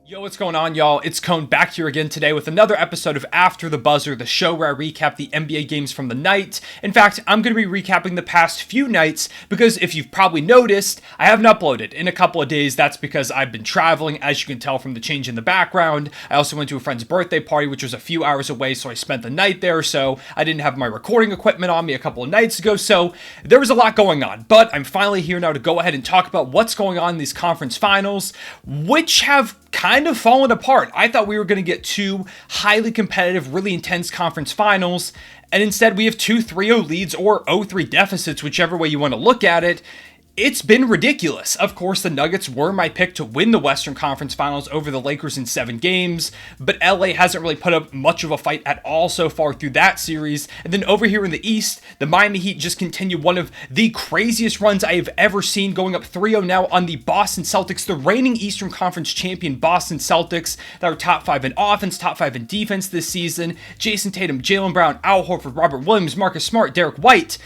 Yo, what's going on, y'all? It's Cone back here again today with another episode of After the Buzzer, the show where I recap the NBA games from the night. In fact, I'm going to be recapping the past few nights because if you've probably noticed, I haven't uploaded in a couple of days. That's because I've been traveling, as you can tell from the change in the background. I also went to a friend's birthday party, which was a few hours away, so I spent the night there, so I didn't have my recording equipment on me a couple of nights ago, so there was a lot going on. But I'm finally here now to go ahead and talk about what's going on in these conference finals, which have kind of fallen apart. I thought we were going to get two highly competitive, really intense conference finals, and instead we have two 3-0 leads or 0-3 deficits, whichever way you want to look at it. It's been ridiculous. Of course, the Nuggets were my pick to win the Western Conference Finals over the Lakers in 7 games, but LA hasn't really put up much of a fight at all so far through that series. And then over here in the East, the Miami Heat just continue one of the craziest runs I have ever seen, going up 3-0 now on the Boston Celtics, the reigning Eastern Conference champion Boston Celtics, that are top 5 in offense, top 5 in defense this season. Jason Tatum, Jaylen Brown, Al Horford, Robert Williams, Marcus Smart, Derek White.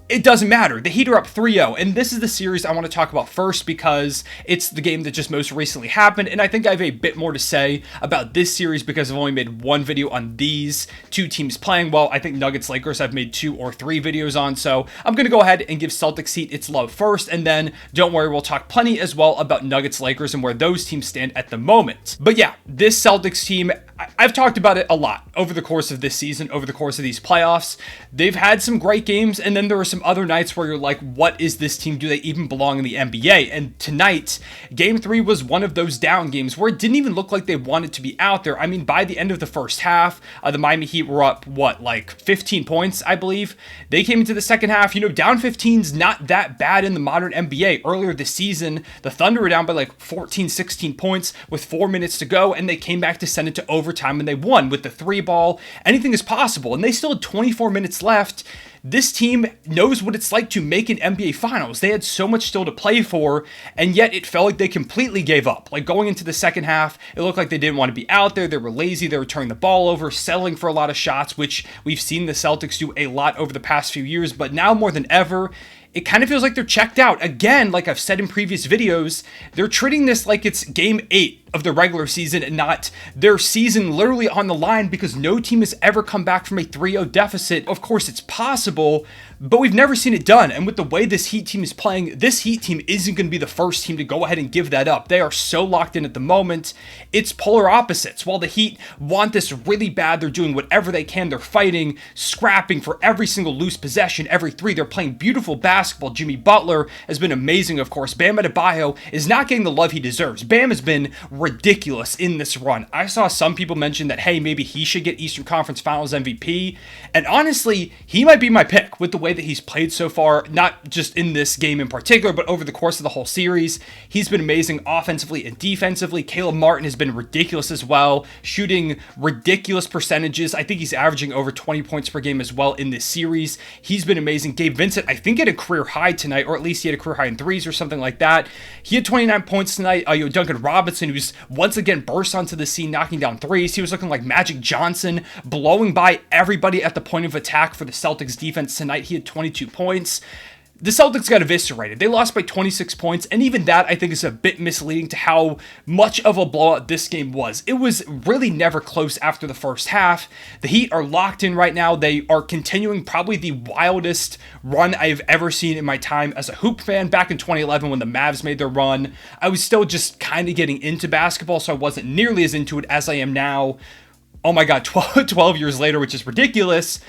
It doesn't matter. The Heat are up 3-0, and this is the series I want to talk about first because it's the game that just most recently happened, and I think I have a bit more to say about this series because I've only made one video on these two teams playing. Well, I think Nuggets Lakers I've made 2 or 3 videos on, so I'm going to go ahead and give Celtics Heat its love first, and then don't worry, we'll talk plenty as well about Nuggets Lakers and where those teams stand at the moment. But yeah, this Celtics team, I've talked about it a lot over the course of this season, over the course of these playoffs. They've had some great games, and then there are some other nights where you're like, what is this team? Do they even belong in the NBA? And tonight, Game 3 was one of those down games where it didn't even look like they wanted to be out there. I mean, by the end of the first half, the Miami Heat were up, 15 points, I believe. They came into the second half, down 15's not that bad in the modern NBA. Earlier this season, the Thunder were down by 14, 16 points with 4 minutes to go, and they came back to send it to overtime, and they won with the 3 ball. Anything is possible, and they still had 24 minutes left. This team knows what it's like to make an NBA Finals. They had so much still to play for, and yet it felt like they completely gave up. Going into the second half, it looked like they didn't want to be out there. They were lazy. They were turning the ball over, settling for a lot of shots, which we've seen the Celtics do a lot over the past few years. But now more than ever, it kind of feels like they're checked out. Again, like I've said in previous videos, they're treating this like it's Game 8 of the regular season and not their season literally on the line because no team has ever come back from a 3-0 deficit. Of course, it's possible, but we've never seen it done. And with the way this Heat team is playing, this Heat team isn't going to be the first team to go ahead and give that up. They are so locked in at the moment. It's polar opposites. While the Heat want this really bad, they're doing whatever they can. They're fighting, scrapping for every single loose possession, every 3. They're playing beautiful basketball. Jimmy Butler has been amazing, of course. Bam Adebayo is not getting the love he deserves. Bam has been ridiculous in this run. I saw some people mention that, hey, maybe he should get Eastern Conference Finals MVP. And honestly, he might be my pick with the way that he's played so far, not just in this game in particular, but over the course of the whole series. He's been amazing offensively and defensively. Caleb Martin has been ridiculous as well, shooting ridiculous percentages. I think he's averaging over 20 points per game as well in this series. He's been amazing. Gabe Vincent, I think, had a career high tonight, or at least he had a career high in threes or something like that. He had 29 points tonight. Duncan Robinson, who's once again burst onto the scene, knocking down threes. He was looking like Magic Johnson, blowing by everybody at the point of attack for the Celtics defense tonight. He had 22 points. The Celtics got eviscerated. They lost by 26 points, and even that, I think, is a bit misleading to how much of a blowout this game was. It was really never close after the first half. The Heat are locked in right now. They are continuing probably the wildest run I've ever seen in my time as a hoop fan. Back in 2011 when the Mavs made their run, I was still just kind of getting into basketball, so I wasn't nearly as into it as I am now. Oh my God, 12 years later, which is ridiculous.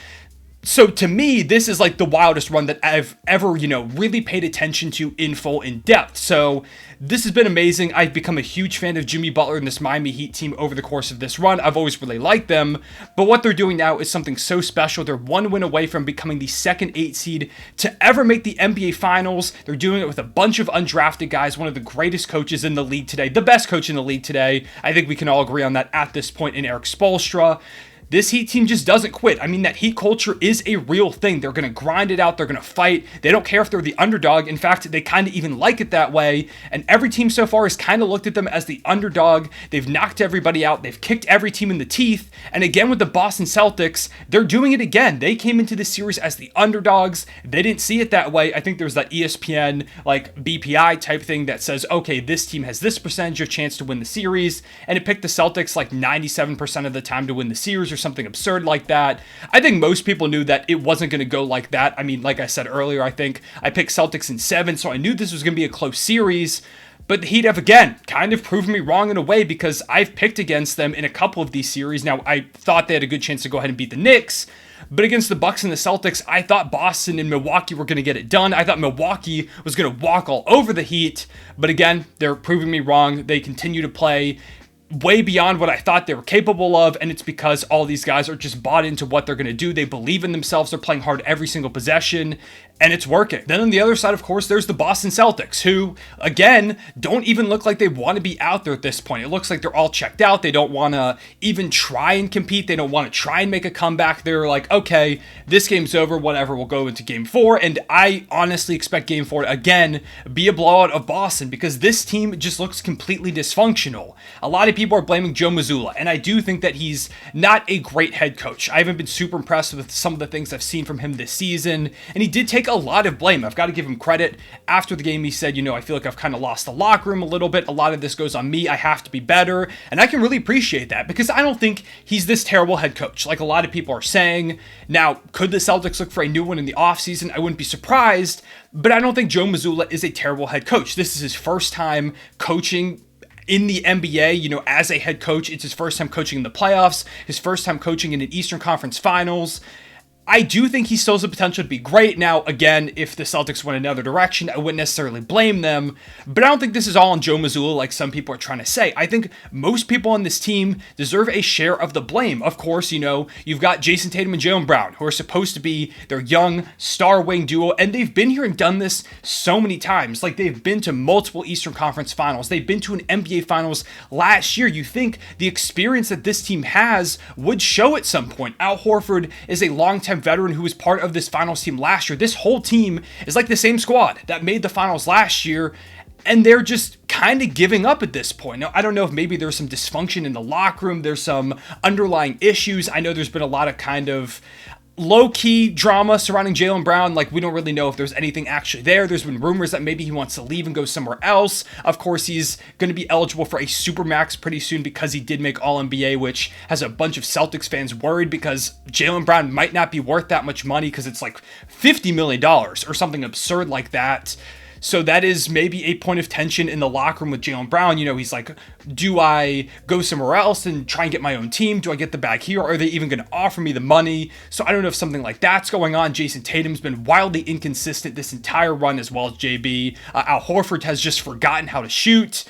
So to me, this is like the wildest run that I've ever, really paid attention to in full, in depth. So this has been amazing. I've become a huge fan of Jimmy Butler and this Miami Heat team over the course of this run. I've always really liked them, but what they're doing now is something so special. They're 1 win away from becoming the second 8 seed to ever make the NBA Finals. They're doing it with a bunch of undrafted guys, one of the greatest coaches in the league today, the best coach in the league today. I think we can all agree on that at this point in Eric Spoelstra. this Heat team just doesn't quit. I mean, that Heat culture is a real thing. They're going to grind it out. They're going to fight. They don't care if they're the underdog. In fact, they kind of even like it that way. And every team so far has kind of looked at them as the underdog. They've knocked everybody out. They've kicked every team in the teeth. And again, with the Boston Celtics, they're doing it again. They came into this series as the underdogs. They didn't see it that way. I think there's that ESPN like BPI type thing that says, okay, this team has this percentage of chance to win the series. And it picked the Celtics like 97% of the time to win the series or something absurd like that. I think most people knew that it wasn't going to go like that. I mean, like I said earlier, I think I picked Celtics in 7, so I knew this was going to be a close series. But the Heat have, again, kind of proven me wrong in a way because I've picked against them in a couple of these series. Now, I thought they had a good chance to go ahead and beat the Knicks, but against the Bucks and the Celtics, I thought Boston and Milwaukee were going to get it done. I thought Milwaukee was going to walk all over the Heat, but again, they're proving me wrong. They continue to play way beyond what I thought they were capable of, and it's because all these guys are just bought into what they're going to do. They believe in themselves. They're playing hard every single possession, and it's working. Then on the other side, of course, there's the Boston Celtics, who, again, don't even look like they want to be out there at this point. It looks like they're all checked out. They don't want to even try and compete. They don't want to try and make a comeback. They're like, okay, this game's over, whatever, we'll go into game 4, and I honestly expect game 4 to, again, be a blowout of Boston, because this team just looks completely dysfunctional. A lot of people are blaming Joe Mazzulla, and I do think that he's not a great head coach. I haven't been super impressed with some of the things I've seen from him this season, and he did take a lot of blame. I've got to give him credit. After the game, he said, I feel like I've kind of lost the locker room a little bit. A lot of this goes on me. I have to be better, and I can really appreciate that because I don't think he's this terrible head coach like a lot of people are saying. Now, could the Celtics look for a new one in the offseason? I wouldn't be surprised, but I don't think Joe Mazzulla is a terrible head coach. This is his first time coaching in the NBA, as a head coach. It's his first time coaching in the playoffs, his first time coaching in an Eastern Conference Finals. I do think he still has the potential to be great. Now, again, if the Celtics went another direction, I wouldn't necessarily blame them, but I don't think this is all on Joe Mazzulla like some people are trying to say. I think most people on this team deserve a share of the blame. Of course, you've got Jason Tatum and Jaylen Brown, who are supposed to be their young star wing duo, and they've been here and done this so many times. Like, they've been to multiple Eastern Conference Finals. They've been to an NBA Finals last year. You think the experience that this team has would show at some point. Al Horford is a longtime veteran who was part of this finals team last year. This whole team is like the same squad that made the finals last year, and they're just kind of giving up at this point. Now, I don't know if maybe there's some dysfunction in the locker room. There's some underlying issues. I know there's been a lot of kind of low-key drama surrounding Jaylen Brown. Like, we don't really know if there's anything actually there. There's been rumors that maybe he wants to leave and go somewhere else. Of course, he's going to be eligible for a Supermax pretty soon because he did make All-NBA, which has a bunch of Celtics fans worried because Jaylen Brown might not be worth that much money because it's like $50 million or something absurd like that. So that is maybe a point of tension in the locker room with Jaylen Brown. He's like, do I go somewhere else and try and get my own team? Do I get the bag here? Are they even going to offer me the money? So I don't know if something like that's going on. Jason Tatum's been wildly inconsistent this entire run, as well as JB. Al Horford has just forgotten how to shoot.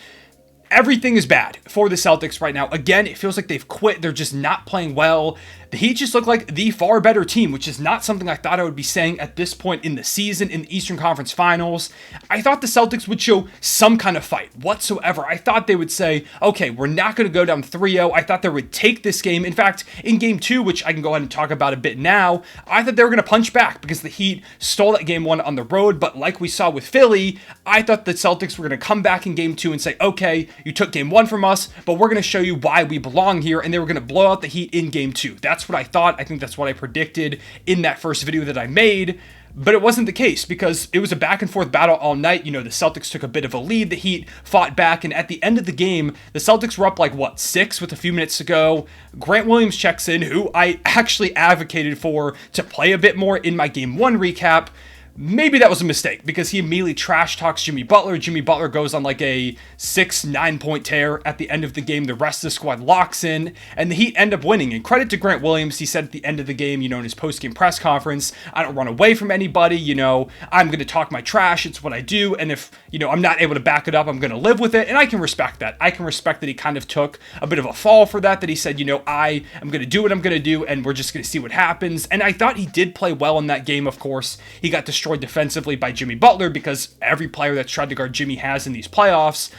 Everything is bad for the Celtics right now. Again, it feels like they've quit. They're just not playing well. The Heat just look like the far better team, which is not something I thought I would be saying at this point in the season in the Eastern Conference Finals. I thought the Celtics would show some kind of fight whatsoever. I thought they would say, okay, we're not going to go down 3-0. I thought they would take this game. In fact, in game 2, which I can go ahead and talk about a bit now, I thought they were going to punch back because the Heat stole that game 1 on the road. But like we saw with Philly, I thought the Celtics were going to come back in game 2 and say, okay, you took game 1 from us, but we're going to show you why we belong here. And they were going to blow out the Heat in game 2. That's what I thought. I think that's what I predicted in that first video that I made. But it wasn't the case because it was a back and forth battle all night. The Celtics took a bit of a lead. The Heat fought back. And at the end of the game, the Celtics were up 6 with a few minutes to go. Grant Williams checks in, who I actually advocated for to play a bit more in my game 1 recap. Maybe that was a mistake because he immediately trash talks Jimmy Butler. Jimmy Butler goes on a 6-9 point tear at the end of the game. The rest of the squad locks in and the Heat end up winning. And credit to Grant Williams. He said at the end of the game, in his post-game press conference, I don't run away from anybody. I'm going to talk my trash. It's what I do. And if, I'm not able to back it up, I'm going to live with it. And I can respect that. I can respect that he kind of took a bit of a fall for that he said, I am going to do what I'm going to do and we're just going to see what happens. And I thought he did play well in that game. Of course, he got destroyed defensively by Jimmy Butler because every player that's tried to guard Jimmy has in these playoffs.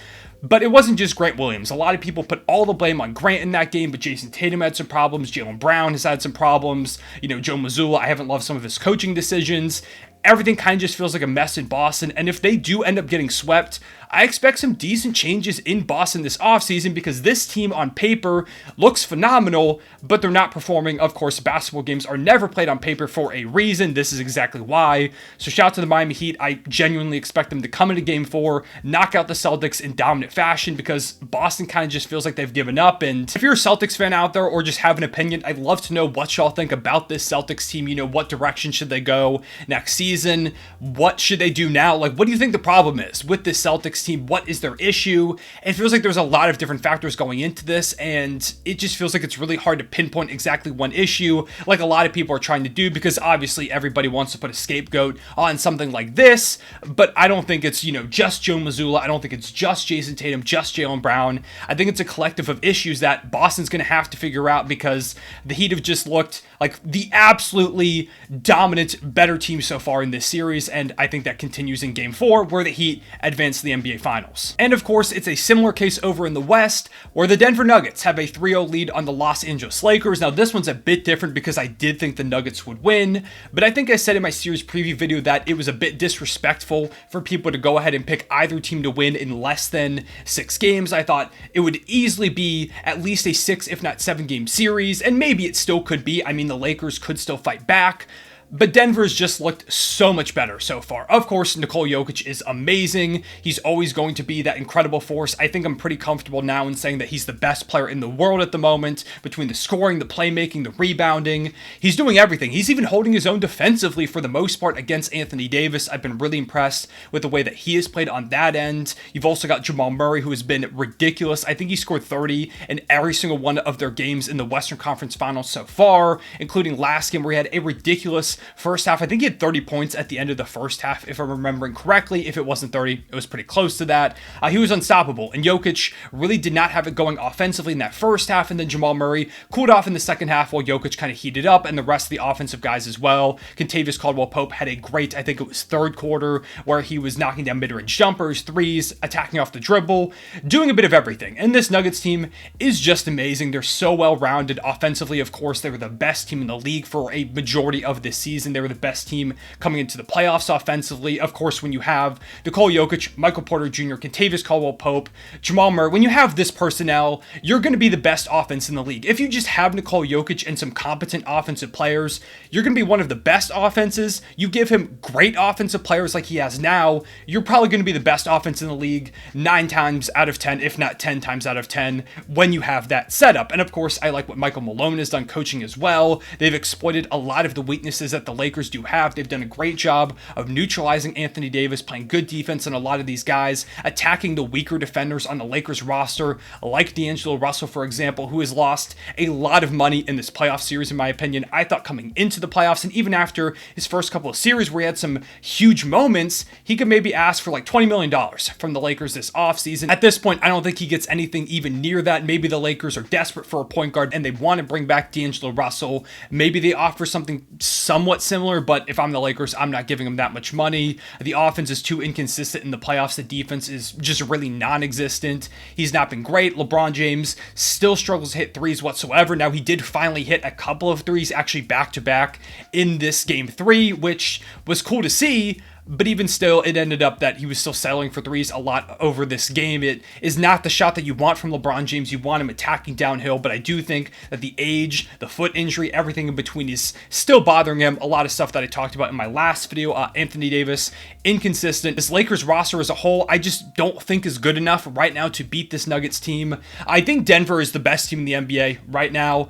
But it wasn't just Grant Williams. A lot of people put all the blame on Grant in that game, but Jason Tatum had some problems. Jaylen Brown has had some problems. Joe Mazzulla, I haven't loved some of his coaching decisions. Everything kind of just feels like a mess in Boston. And if they do end up getting swept, I expect some decent changes in Boston this offseason because this team on paper looks phenomenal, but they're not performing. Of course, basketball games are never played on paper for a reason. This is exactly why. So shout out to the Miami Heat. I genuinely expect them to come into Game 4, knock out the Celtics in dominant fashion because Boston kind of just feels like they've given up. And if you're a Celtics fan out there or just have an opinion, I'd love to know what y'all think about this Celtics team. What direction should they go next season? What should they do now? What do you think the problem is with this Celtics team? What is their issue? It feels like there's a lot of different factors going into this, and it just feels like it's really hard to pinpoint exactly one issue, like a lot of people are trying to do, because obviously everybody wants to put a scapegoat on something like this, but I don't think it's, just Joe Mazzulla. I don't think it's just Jason Tatum, just Jaylen Brown. I think it's a collective of issues that Boston's going to have to figure out because the Heat have just looked like the absolutely dominant, better team so far in this series, and I think that continues in Game 4, where the Heat advance to the NBA Finals. And of course, it's a similar case over in the West, where the Denver Nuggets have a 3-0 lead on the Los Angeles Lakers. Now, this one's a bit different because I did think the Nuggets would win, but I think I said in my series preview video that it was a bit disrespectful for people to go ahead and pick either team to win in less than 6 games. I thought it would easily be at least a 6, if not 7 game series, and maybe it still could be. I mean, the Lakers could still fight back, but Denver's just looked so much better so far. Of course, Nikola Jokic is amazing. He's always going to be that incredible force. I think I'm pretty comfortable now in saying that he's the best player in the world at the moment, between the scoring, the playmaking, the rebounding. He's doing everything. He's even holding his own defensively for the most part against Anthony Davis. I've been really impressed with the way that he has played on that end. You've also got Jamal Murray, who has been ridiculous. I think he scored 30 in every single one of their games in the Western Conference Finals so far, including last game where he had a ridiculous first half. I think he had 30 points at the end of the first half, if I'm remembering correctly. If it wasn't 30, it was pretty close to that. He was unstoppable, and Jokic really did not have it going offensively in that first half, and then Jamal Murray cooled off in the second half while Jokic kind of heated up, and the rest of the offensive guys as well. Kentavious Caldwell-Pope had a great, I think it was third quarter, where he was knocking down mid-range jumpers, threes, attacking off the dribble, doing a bit of everything. And this Nuggets team is just amazing. They're so well-rounded offensively. Of course, they were the best team in the league for a majority of this season. They were the best team coming into the playoffs offensively. Of course, when you have Nikola Jokic, Michael Porter Jr., Kentavious Caldwell-Pope, Jamal Murray, when you have this personnel, you're going to be the best offense in the league. If you just have Nikola Jokic and some competent offensive players, you're going to be one of the best offenses. You give him great offensive players like he has now, you're probably going to be the best offense in the league 9 times out of 10, if not 10 times out of 10, when you have that setup. And of course, I like what Michael Malone has done coaching as well. They've exploited a lot of the weaknesses that the Lakers do have. They've done a great job of neutralizing Anthony Davis, playing good defense on a lot of these guys, attacking the weaker defenders on the Lakers roster, like D'Angelo Russell, for example, who has lost a lot of money in this playoff series, in my opinion. I thought coming into the playoffs, and even after his first couple of series where he had some huge moments, he could maybe ask for like $20 million from the Lakers this offseason. At this point, I don't think he gets anything even near that. Maybe the Lakers are desperate for a point guard and they want to bring back D'Angelo Russell. Maybe they offer something somewhat similar, but if I'm the Lakers, I'm not giving them that much money. The offense is too inconsistent in the playoffs. The defense is just really non-existent. He's not been great. LeBron James still struggles to hit threes whatsoever. Now, he did finally hit a couple of threes, actually back-to-back in this Game 3, which was cool to see. But even still, it ended up that he was still settling for threes a lot over this game. It is not the shot that you want from LeBron James. You want him attacking downhill, but I do think that the age, the foot injury, everything in between is still bothering him. A lot of stuff that I talked about in my last video. Anthony Davis, inconsistent. This Lakers roster as a whole, I just don't think is good enough right now to beat this Nuggets team. I think Denver is the best team in the NBA right now.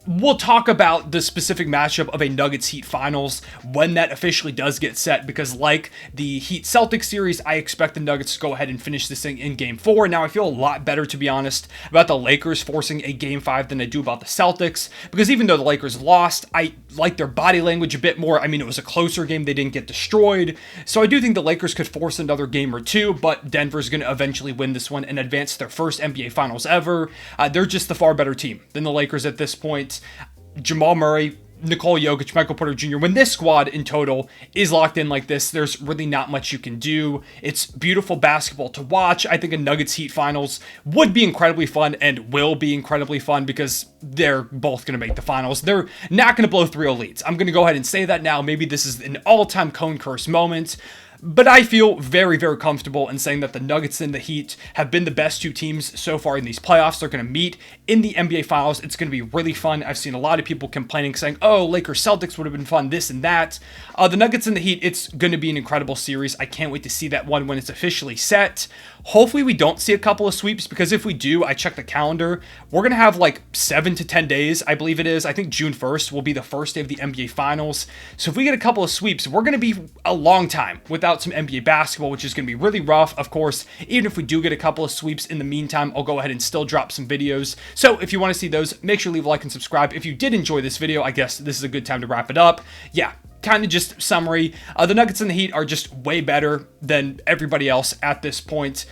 We'll talk about the specific matchup of a Nuggets Heat finals when that officially does get set, because like the Heat Celtics series, I expect the Nuggets to go ahead and finish this thing in Game 4. Now, I feel a lot better, to be honest, about the Lakers forcing a Game 5 than I do about the Celtics, because even though the Lakers lost, I like their body language a bit more. I mean, it was a closer game. They didn't get destroyed. So I do think the Lakers could force another game or two, but Denver's going to eventually win this one and advance to their first NBA Finals ever. They're just the far better team than the Lakers at this point. Jamal Murray Nikola Jokic, Michael Porter Jr., when this squad in total is locked in like this, there's really not much you can do. It's beautiful basketball to watch. I think a Nuggets Heat finals would be incredibly fun and will be incredibly fun because they're both going to make the finals. They're not going to blow 3-0 leads. I'm going to go ahead and say that now. Maybe this is an all-time Cone curse moment. But I feel very, very comfortable in saying that the Nuggets and the Heat have been the best two teams so far in these playoffs. They're going to meet in the NBA Finals. It's going to be really fun. I've seen a lot of people complaining, saying, oh, Lakers Celtics would have been fun, this and that. The Nuggets and the Heat, it's going to be an incredible series. I can't wait to see that one when it's officially set. Hopefully we don't see a couple of sweeps, because if we do, I checked the calendar, we're going to have like 7 to 10 days, I believe it is. I think June 1st will be the first day of the NBA Finals. So if we get a couple of sweeps, we're going to be a long time without some NBA basketball, which is going to be really rough. Of course, even if we do get a couple of sweeps in the meantime, I'll go ahead and still drop some videos. So if you want to see those, make sure to leave a like and subscribe. If you did enjoy this video, I guess this is a good time to wrap it up. Yeah. Kind of just summary, the Nuggets and the Heat are just way better than everybody else at this point.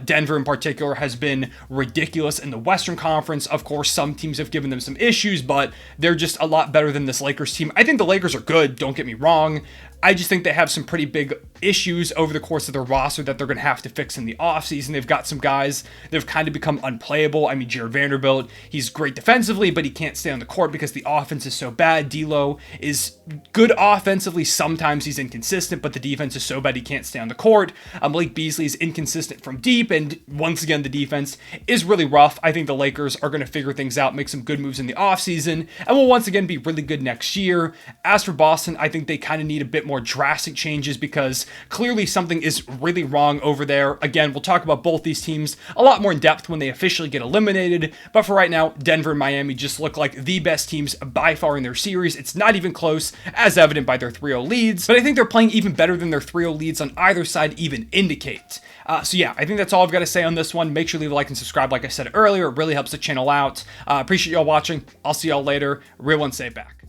Denver in particular has been ridiculous in the Western Conference. Of course, some teams have given them some issues, but they're just a lot better than this Lakers team. I think the Lakers are good, don't get me wrong. I just think they have some pretty big issues over the course of their roster that they're going to have to fix in the offseason. They've got some guys that have kind of become unplayable. I mean, Jared Vanderbilt, he's great defensively, but he can't stay on the court because the offense is so bad. D'Lo is good offensively. Sometimes he's inconsistent, but the defense is so bad he can't stay on the court. Malik Beasley is inconsistent from deep, and once again, the defense is really rough. I think the Lakers are going to figure things out, make some good moves in the offseason, and will once again be really good next year. As for Boston, I think they kind of need a bit more drastic changes because clearly something is really wrong over there. Again, we'll talk about both these teams a lot more in depth when they officially get eliminated, but for right now, Denver and Miami just look like the best teams by far in their series. It's not even close, as evident by their 3-0 leads, but I think they're playing even better than their 3-0 leads on either side even indicate. So yeah, I think that's all I've got to say on this one. Make sure to leave a like and subscribe like I said earlier. It really helps the channel out. Appreciate y'all watching. I'll see y'all later. Real one, say back.